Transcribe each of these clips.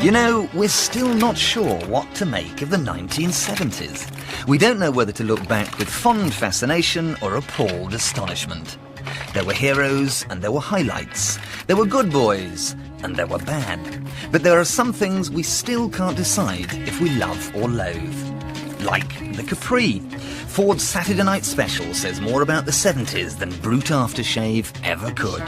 You know, we're still not sure what to make of the 1970s. We don't know whether to look back with fond fascination or appalled astonishment. There were heroes and there were highlights. There were good boys and there were bad. But there are some things we still can't decide if we love or loathe. Like the Capri. Ford's Saturday Night Special says more about the 70s than brute aftershave ever could.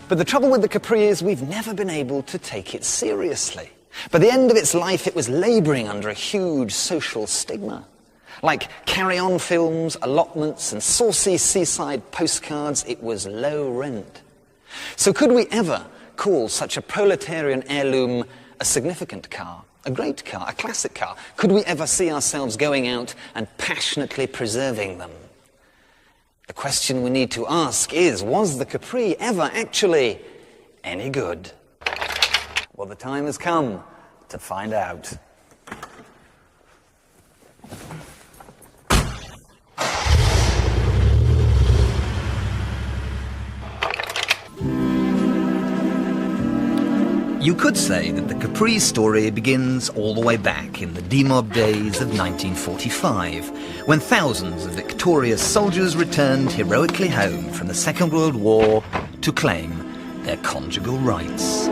But the trouble with the Capri is we've never been able to take it seriously. By the end of its life, it was labouring under a huge social stigma. Like carry-on films, allotments and saucy seaside postcards, it was low rent. So could we ever call such a proletarian heirloom a significant car, a great car, a classic car? Could we ever see ourselves going out and passionately preserving them? The question we need to ask is, was the Capri ever actually any good? Well, the time has come to find out. You could say that the Capri story begins all the way back in the demob days of 1945, when thousands of victorious soldiers returned heroically home from the Second World War to claim their conjugal rights.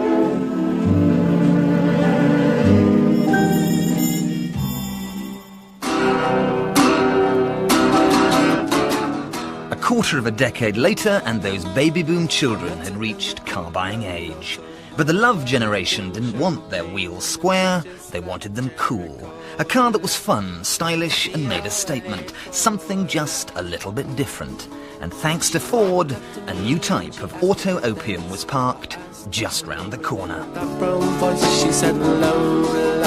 A quarter of a decade later, and those baby boom children had reached car-buying age. But the love generation didn't want their wheels square, they wanted them cool. A car that was fun, stylish and made a statement, something just a little bit different. And thanks to Ford, a new type of auto opium was parked just round the corner. That brown voice, she said, Lola,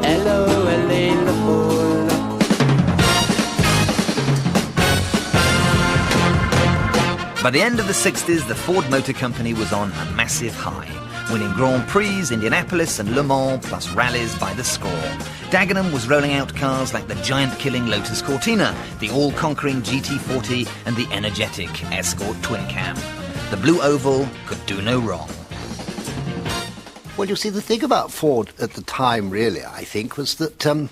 L-O-L-A-L-O. By the end of the 60s, the Ford Motor Company was on a massive high, winning Grand Prix, Indianapolis and Le Mans, plus rallies by the score. Dagenham was rolling out cars like the giant-killing Lotus Cortina, the all-conquering GT40 and the energetic Escort Twin Cam. The Blue Oval could do no wrong. Well, you see, the thing about Ford at the time, really, I think, was that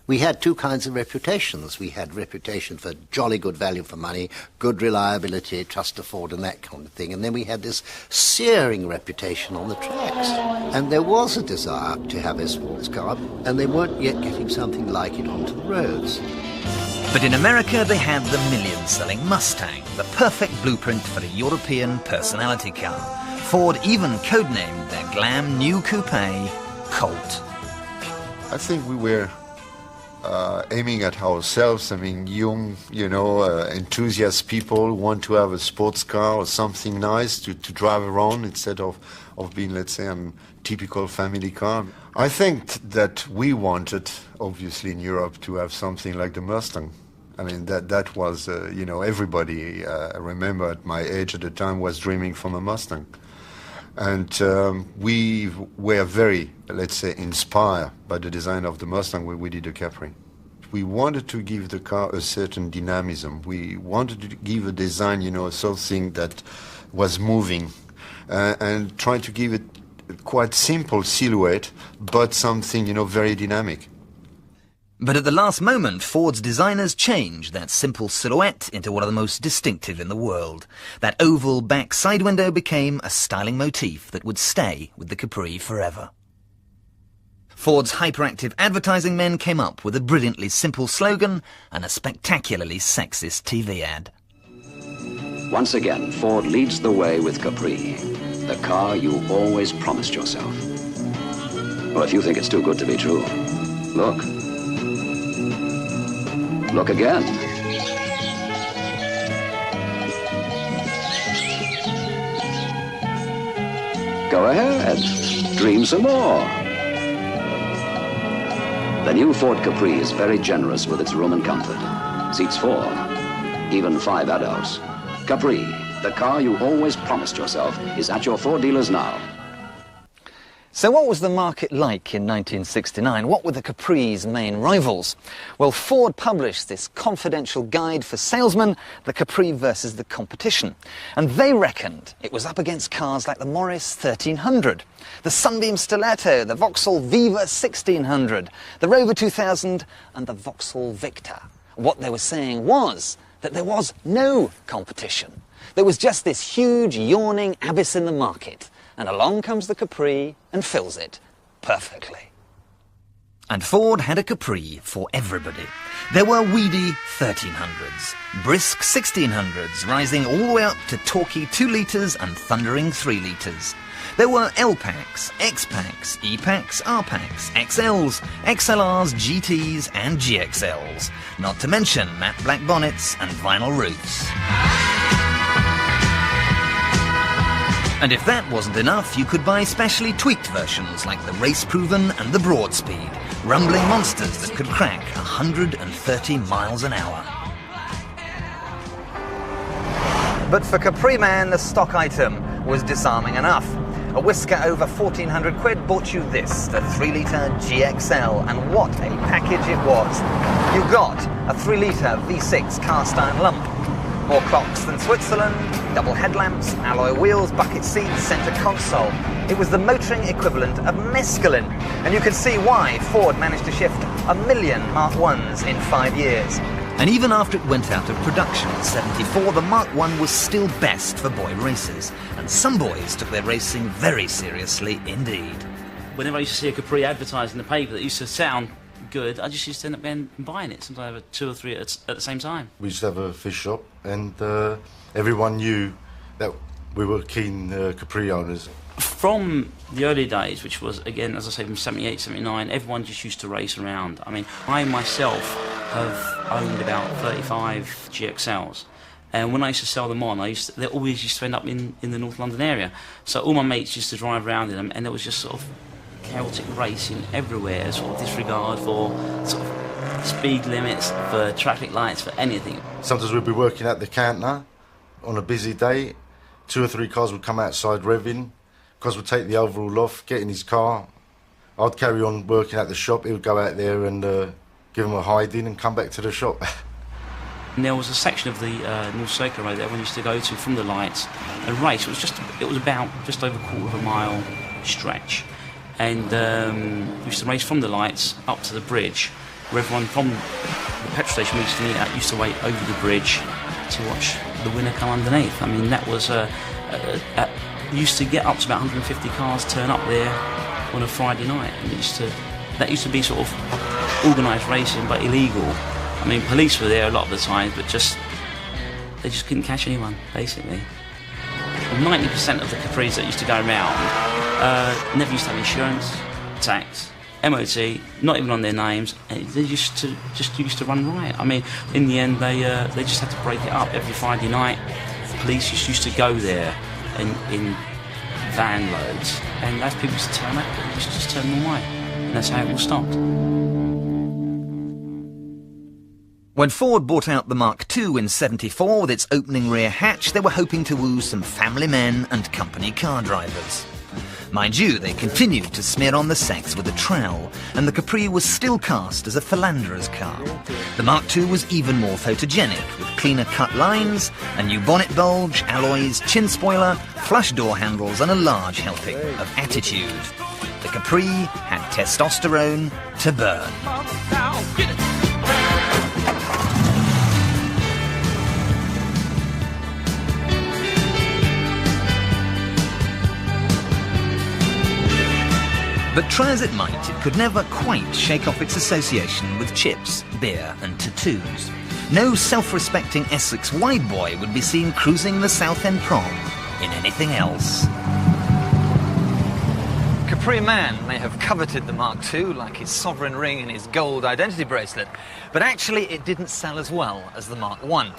we had two kinds of reputations. We had reputation for jolly good value for money, good reliability, trust to Ford and that kind of thing. And then we had this searing reputation on the tracks. And there was a desire to have a sports car, and they weren't yet getting something like it onto the roads. But in America, they had the million-selling Mustang, the perfect blueprint for a European personality car. Ford even codenamed their glam new coupe Colt. I think we were aiming at ourselves. I mean, young, enthusiast people who want to have a sports car or something nice to drive around instead of being, let's say, a typical family car. I think that we wanted, obviously, in Europe to have something like the Mustang. I mean, that was, everybody, I remember at my age at the time, was dreaming from a Mustang. And we were very, let's say, inspired by the design of the Mustang when we did the Capri. We wanted to give the car a certain dynamism. We wanted to give a design, something that was moving, and try to give it a quite simple silhouette, but something, very dynamic. But at the last moment, Ford's designers changed that simple silhouette into one of the most distinctive in the world. That oval back side window became a styling motif that would stay with the Capri forever. Ford's hyperactive advertising men came up with a brilliantly simple slogan and a spectacularly sexist TV ad. Once again, Ford leads the way with Capri, the car you always promised yourself. Well, if you think it's too good to be true, look. Look again. Go ahead. Dream some more. The new Ford Capri is very generous with its room and comfort. Seats 4, even 5 adults. Capri, the car you always promised yourself, is at your Ford dealers now. So what was the market like in 1969? What were the Capri's main rivals? Well, Ford published this confidential guide for salesmen, the Capri versus the competition. And they reckoned it was up against cars like the Morris 1300, the Sunbeam Stiletto, the Vauxhall Viva 1600, the Rover 2000 and the Vauxhall Victor. What they were saying was that there was no competition. There was just this huge yawning abyss in the market. And along comes the Capri and fills it perfectly. And Ford had a Capri for everybody. There were weedy 1300s, brisk 1600s, rising all the way up to torquey 2 litres and thundering 3 litres. There were L-Packs, X-Packs, E-Packs, R-Packs, XLs, XLRs, GTs and GXLs, not to mention matte black bonnets and vinyl roofs. And if that wasn't enough, you could buy specially tweaked versions like the race-proven and the Broadspeed, rumbling monsters that could crack 130 miles an hour. But for Capri Man, the stock item was disarming enough. A whisker over 1,400 quid bought you this, the 3-litre GXL, and what a package it was. You got a 3-litre V6 cast iron lump, more clocks than Switzerland, double headlamps, alloy wheels, bucket seats, centre console. It was the motoring equivalent of mescaline, and you can see why Ford managed to shift 1 million Mark 1s in 5 years. And even after it went out of production in '74, the Mark I was still best for boy racers, and some boys took their racing very seriously indeed. Whenever I used to see a Capri advertised in the paper that used to sound good, I just used to end up going and buying it. Sometimes I have 2 or 3 at the same time. We used to have a fish shop, and everyone knew that we were keen Capri owners. From the early days, which was, again, as I say, from 78, 79, everyone just used to race around. I mean, I myself have owned about 35 GXLs. And when I used to sell them on, they always used to end up in the North London area. So all my mates used to drive around in them, and there was just sort of chaotic racing everywhere, sort of disregard for sort of speed limits, for traffic lights, for anything. Sometimes we'd be working at the counter on a busy day, 2 or 3 cars would come outside revving, cars would take the overall off, get in his car, I'd carry on working at the shop, he would go out there and give him a hiding and come back to the shop. And there was a section of the North Circular Road that everyone used to go to from the lights and race. It was about just over a quarter of a mile stretch. And we used to race from the lights up to the bridge, where everyone from the petrol station we used to meet at used to wait over the bridge to watch the winner come underneath. I mean, that was used to get up to about 150 cars turn up there on a Friday night, and that used to be sort of organised racing but illegal. I mean, police were there a lot of the time, but they just couldn't catch anyone, basically. 90% of the Capris that used to go around never used to have insurance, tax, MOT, not even on their names, and they used to run riot. I mean, in the end, they just had to break it up every Friday night. The police just used to go there in van loads, and as people used to turn up, they used to just turn them away, and that's how it all stopped. When Ford bought out the Mark II in '74 with its opening rear hatch, they were hoping to woo some family men and company car drivers. Mind you, they continued to smear on the sex with a trowel, and the Capri was still cast as a philanderer's car. The Mark II was even more photogenic, with cleaner cut lines, a new bonnet bulge, alloys, chin spoiler, flush door handles and a large helping of attitude. The Capri had testosterone to burn. But try as it might, it could never quite shake off its association with chips, beer and tattoos. No self-respecting Essex wide boy would be seen cruising the Southend Prom in anything else. Capri Man may have coveted the Mark II like his sovereign ring and his gold identity bracelet, but actually it didn't sell as well as the Mark I.